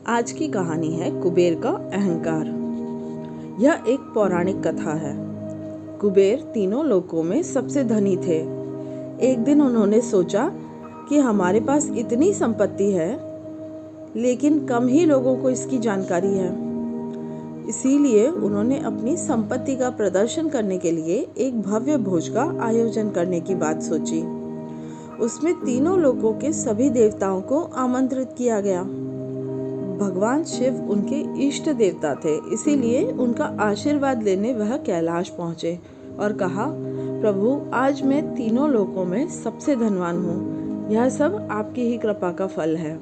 आज की कहानी है कुबेर का अहंकार। यह एक पौराणिक कथा है। कुबेर तीनों लोकों में सबसे धनी थे। एक दिन उन्होंने सोचा कि हमारे पास इतनी संपत्ति है, लेकिन कम ही लोगों को इसकी जानकारी है। इसीलिए उन्होंने अपनी संपत्ति का प्रदर्शन करने के लिए एक भव्य भोज का आयोजन करने की बात सोची। उसमें तीनों लोकों के सभी देवताओं को आमंत्रित किया गया। भगवान शिव उनके इष्ट देवता थे, इसीलिए उनका आशीर्वाद लेने वह कैलाश पहुँचे और कहा, प्रभु, आज मैं तीनों लोकों में सबसे धनवान हूँ। यह सब आपकी ही कृपा का फल है।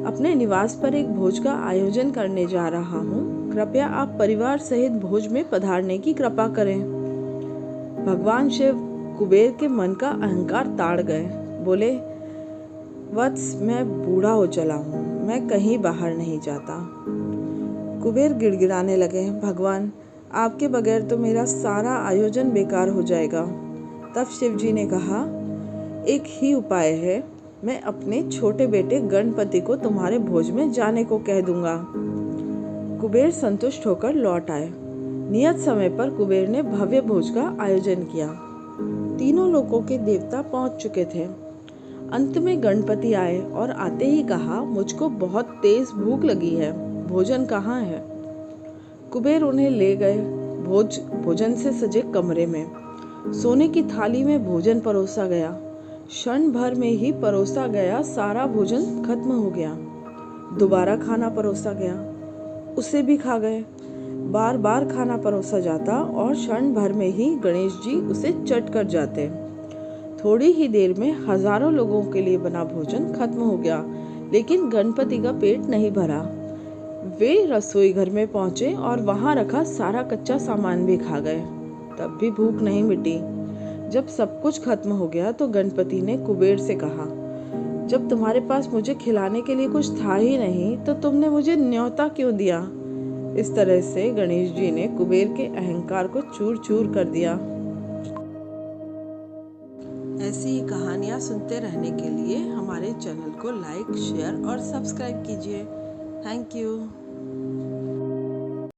अपने निवास पर एक भोज का आयोजन करने जा रहा हूँ। कृपया आप परिवार सहित भोज में पधारने की कृपा करें। भगवान शिव कुबेर के मन का अहंकार ताड़ गए। बोले, वत्स, मैं बूढ़ा हो चला हूँ, मैं कहीं बाहर नहीं जाता। कुबेर गिड़गिड़ाने लगे, भगवान, आपके बगैर तो मेरा सारा आयोजन बेकार हो जाएगा। तब शिव जी ने कहा, एक ही उपाय है, मैं अपने छोटे बेटे गणपति को तुम्हारे भोज में जाने को कह दूंगा। कुबेर संतुष्ट होकर लौट आए। नियत समय पर कुबेर ने भव्य भोज का आयोजन किया। तीनों लोकों के देवता पहुंच चुके थे। अंत में गणपति आए और आते ही कहा, मुझको बहुत तेज भूख लगी है, भोजन कहाँ है? कुबेर उन्हें ले गए भोजन से सजे कमरे में। सोने की थाली में भोजन परोसा गया। क्षण भर में ही परोसा गया सारा भोजन खत्म हो गया। दोबारा खाना परोसा गया, उसे भी खा गए। बार बार खाना परोसा जाता और क्षण भर में ही गणेश जी उसे चट कर जाते। थोड़ी ही देर में हजारों लोगों के लिए बना भोजन खत्म हो गया, लेकिन गणपति का पेट नहीं भरा। वे रसोई घर में पहुंचे और वहां रखा सारा कच्चा सामान भी खा गए। तब भी भूख नहीं मिटी। जब सब कुछ खत्म हो गया तो गणपति ने कुबेर से कहा, जब तुम्हारे पास मुझे खिलाने के लिए कुछ था ही नहीं, तो तुमने मुझे न्योता क्यों दिया? इस तरह से गणेश जी ने कुबेर के अहंकार को चूर चूर कर दिया। ऐसी ही कहानियाँ सुनते रहने के लिए हमारे चैनल को लाइक, शेयर और सब्सक्राइब कीजिए। Thank you.